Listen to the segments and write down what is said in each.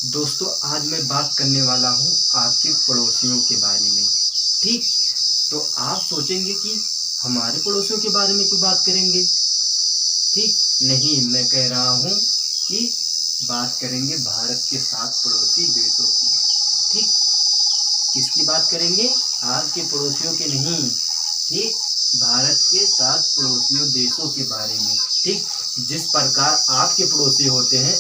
दोस्तों आज मैं बात करने वाला हूँ आपके पड़ोसियों के बारे में। ठीक, तो आप सोचेंगे कि हमारे पड़ोसियों के बारे में क्यों बात करेंगे। ठीक, नहीं, मैं कह रहा हूँ कि बात करेंगे भारत के 7 पड़ोसी देशों की। ठीक, किसकी बात करेंगे? आपके पड़ोसियों के नहीं। ठीक, भारत के 7 पड़ोसियों देशों के बारे में। ठीक, जिस प्रकार आपके पड़ोसी होते हैं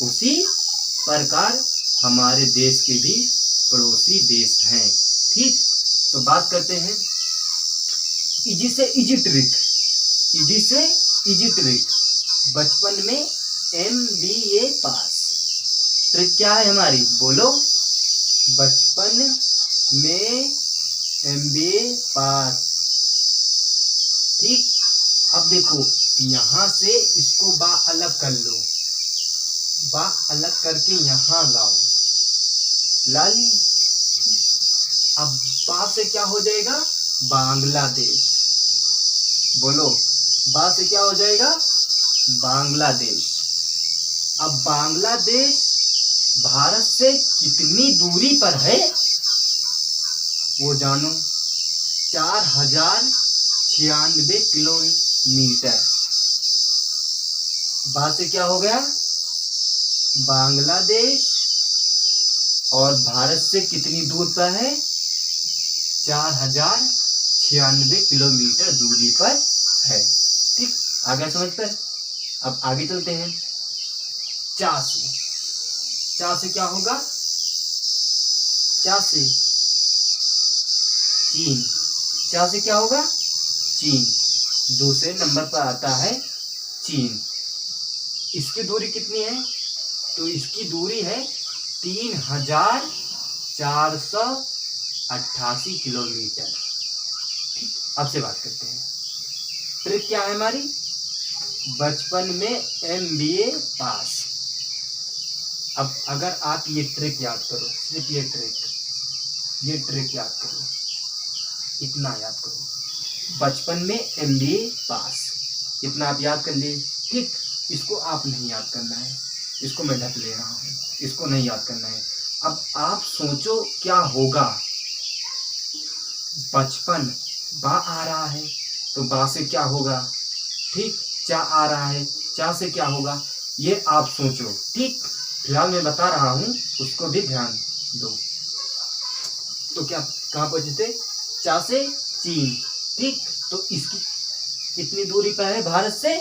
उसी प्रकार हमारे देश के भी पड़ोसी देश हैं। ठीक, तो बात करते हैं इजी से इजी ट्रिक। बचपन में MBA पास। ट्रिक क्या है हमारी? बोलो। बचपन में MBA पास। ठीक, अब देखो यहाँ से इसको बा अलग कर लो, बा अलग करके यहाँ लाओ, ला ली। अब बा से क्या हो जाएगा? बांग्लादेश। बोलो, बा से क्या हो जाएगा? बांग्लादेश। अब बांग्लादेश भारत से कितनी दूरी पर है वो जानो। 4096 किलोमीटर। बा से क्या हो गया? बांग्लादेश, और भारत से कितनी दूर पर है? 4096 किलोमीटर दूरी पर है। ठीक, आ गया समझ पर? अब आगे चलते हैं। चा से क्या होगा? चा से चीन। चा से क्या होगा? चीन। दूसरे नंबर पर आता है चीन। इसकी दूरी कितनी है? तो इसकी दूरी है 3488 किलोमीटर। ठीक, अब से बात करते हैं। ट्रिक क्या है हमारी? बचपन में MBA पास। अब अगर आप ये ट्रिक याद करो, सिर्फ ये ट्रिक याद करो, इतना याद करो। बचपन में MBA पास, इतना आप याद कर लिए। ठीक, इसको आप नहीं याद करना है, इसको मैं ढक ले रहा हूँ, इसको नहीं याद करना है। अब आप सोचो क्या होगा। बचपन, बा आ रहा है तो बा से क्या होगा? ठीक, चा आ रहा है, चा से क्या होगा? ये आप सोचो। ठीक, फिलहाल मैं बता रहा हूँ, उसको भी ध्यान दो। तो क्या कहाँ पहुंचते? चा से चीन। ठीक, तो इसकी कितनी दूरी पर है भारत से?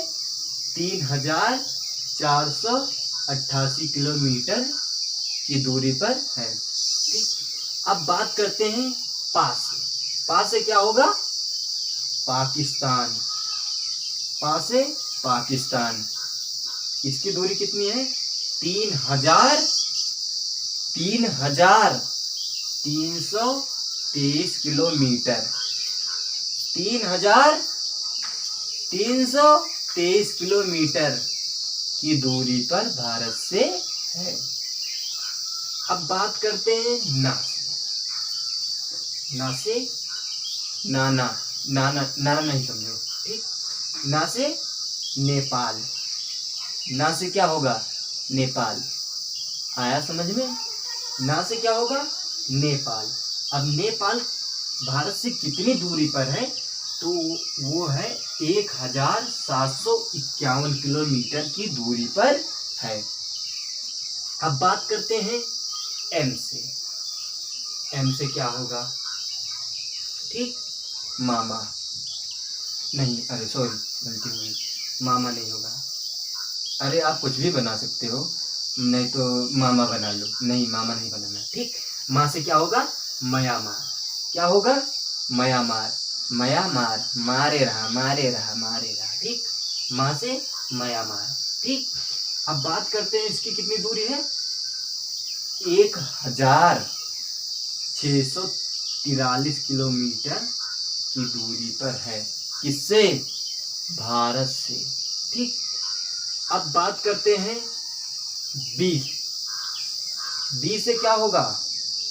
3488 किलोमीटर की दूरी पर है। ठीक, अब बात करते हैं पास से। पास से क्या होगा? पाकिस्तान। पास से पाकिस्तान। इसकी दूरी कितनी है? 3323 किलोमीटर। 3323 किलोमीटर की दूरी पर भारत से है। अब बात करते हैं ना से। नाना नहीं समझो। ठीक, ना से नेपाल। ना से क्या होगा? नेपाल। आया समझ में? ना से क्या होगा? नेपाल। अब नेपाल भारत से कितनी दूरी पर है? तो वो है 1751 किलोमीटर की दूरी पर है। अब बात करते हैं M से। M से क्या होगा? ठीक, मामा नहीं, अरे सॉरी, गलती हुई, मामा नहीं होगा। अरे आप कुछ भी बना सकते हो, नहीं तो मामा बना लो। नहीं, मामा नहीं बनाना। ठीक, माँ से क्या होगा? म्यांमार। क्या होगा? म्यांमार। म्यांमार, मारे रहा। ठीक, माँ से म्यांमार। ठीक, अब बात करते हैं इसकी कितनी दूरी है? 1643 किलोमीटर की दूरी पर है। किससे? भारत से। ठीक, अब बात करते हैं बी से क्या होगा?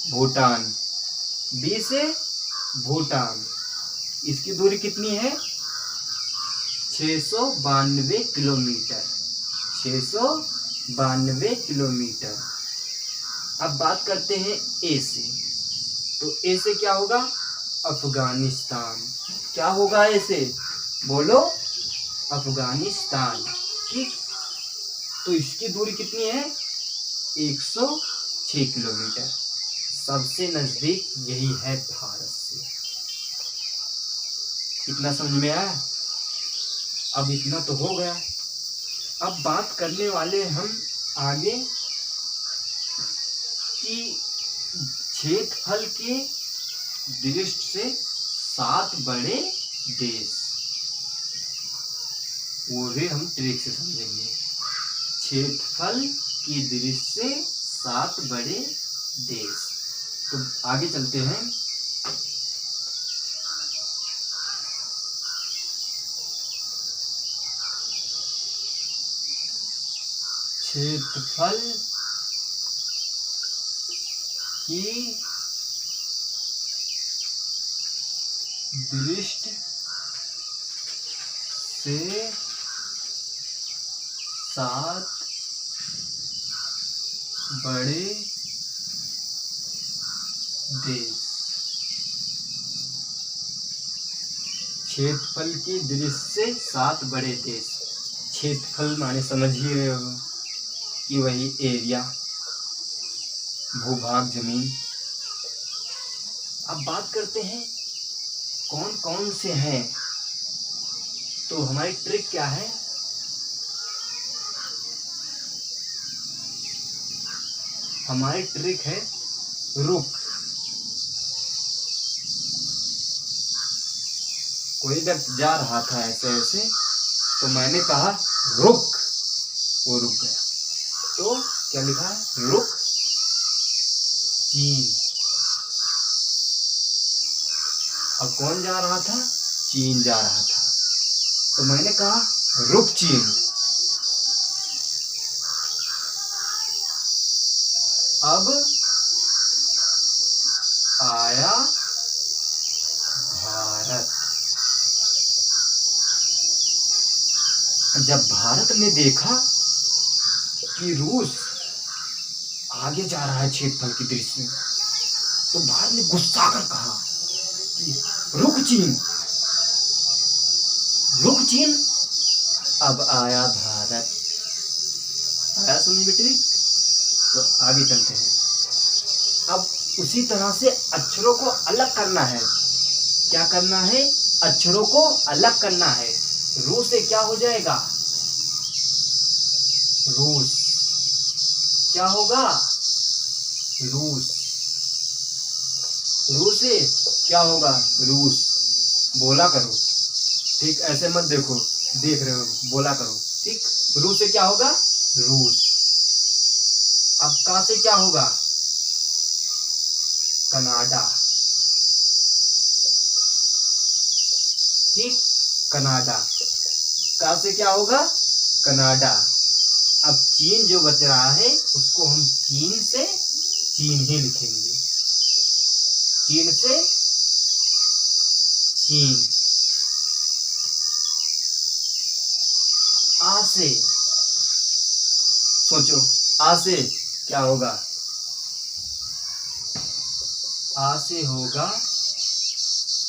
भूटान। बी से भूटान। इसकी दूरी कितनी है? 692 किलोमीटर। 92 किलोमीटर। अब बात करते हैं ए से। तो ए से क्या होगा? अफगानिस्तान। क्या होगा ए से? बोलो, अफगानिस्तान। ठीक, तो इसकी दूरी कितनी है? 106 किलोमीटर। सबसे नजदीक यही है भारत से। इतना समझ में आया? अब इतना तो हो गया। अब बात करने वाले हम आगे कि क्षेत्रफल के दृष्टि से 7 बड़े देश, वो भी हम ट्रिक से समझेंगे। क्षेत्रफल की दृष्टि से 7 बड़े देश। तो आगे चलते हैं। क्षेत्रफल की दृष्टि से 7 बड़े देश। क्षेत्रफल की दृष्टि से 7 बड़े देश। क्षेत्रफल माने समझ ही रहे हो कि वही एरिया, भूभाग, जमीन। अब बात करते हैं कौन कौन से हैं। तो हमारी ट्रिक क्या है? हमारी ट्रिक है रुक। कोई व्यक्ति जा रहा था ऐसे ऐसे, तो मैंने कहा रुक, वो रुक गया। तो क्या लिखा है? रुक चीन। अब कौन जा रहा था? चीन जा रहा था। तो मैंने कहा रुक चीन। अब आया भारत। जब भारत ने देखा कि रूस आगे जा रहा है क्षेत्रफल की दृष्टि में, तो भारत ने गुस्सा कर कहा कि रुक चीन, रुक चीन। अब आया भारत। आया समझ में ट्रिक? तो आगे चलते हैं। अब उसी तरह से अक्षरों को अलग करना है। क्या करना है? अक्षरों को अलग करना है। रू से क्या हो जाएगा? रूस। क्या होगा? रूस। रू से क्या होगा? रूस। बोला करो, ठीक? ऐसे मत देखो, देख रहे हो, बोला करो, ठीक? रू से क्या होगा? रूस। अब का से क्या होगा? कनाडा। ठीक, कनाडा। का से क्या होगा? कनाडा। अब चीन जो बच रहा है उसको हम चीन से चीन ही लिखेंगे। चीन से चीन। आ से सोचो, आ से क्या होगा? आ से होगा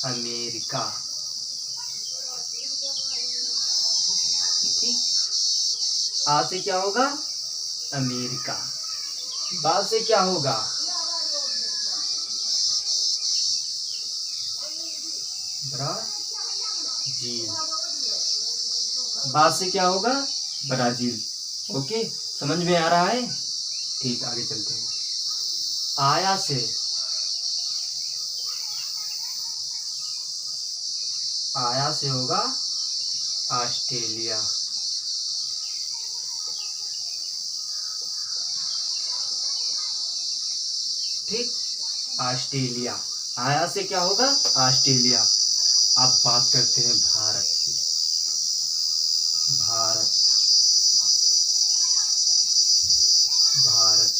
अमेरिका। ठीक, आ से क्या होगा? अमेरिका। बा से क्या होगा? ब्राजील। बा से क्या होगा? ब्राजील। ओके, समझ में आ रहा है? ठीक, आगे चलते हैं। आया से होगा ऑस्ट्रेलिया। ठीक, ऑस्ट्रेलिया। आया से क्या होगा? ऑस्ट्रेलिया। अब बात करते हैं भारत की। भारत, भारत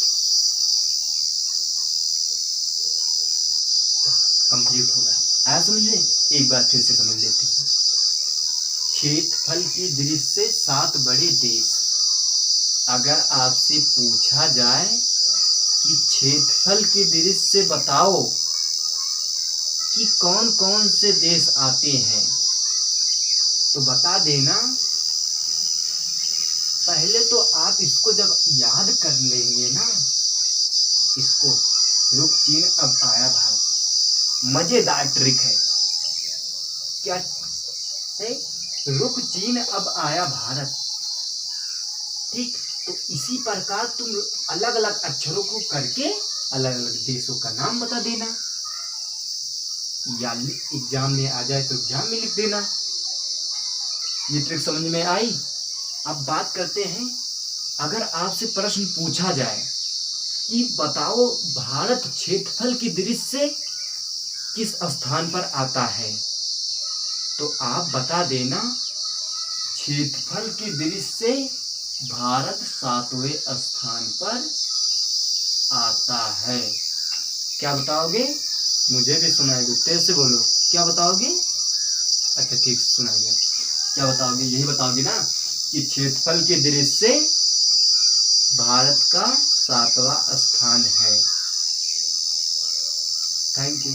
कंप्लीट हो गया। आया समझ में? एक बार फिर से समझ लेते हैं। क्षेत्रफल की दृष्टि से 7 बड़े देश। अगर आपसे पूछा जाए कि क्षेत्रफल की दृष्टि से बताओ कि कौन कौन से देश आते हैं, तो बता देना। पहले तो आप इसको जब याद कर लेंगे ना, इसको रुक चीन अब आया भारत, मजेदार ट्रिक है। क्या है? रुक चीन अब आया भारत। ठीक, तो इसी प्रकार तुम अलग अलग अक्षरों को करके अलग अलग देशों का नाम बता देना, या एग्जाम में आ जाए तो एग्जाम में लिख देना। ये ट्रिक समझ में आई? अब बात करते हैं, अगर आपसे प्रश्न पूछा जाए कि बताओ भारत क्षेत्रफल की दृष्टि से किस स्थान पर आता है, तो आप बता देना क्षेत्रफल की दृष्टि से भारत 7वें स्थान पर आता है। क्या बताओगे? मुझे भी सुनाई दो, तेज से बोलो, क्या बताओगे? अच्छा ठीक, सुनाई दिया। क्या बताओगे? यही बताओगे ना कि क्षेत्रफल की दृष्टि से भारत का 7वां स्थान है। Thank you.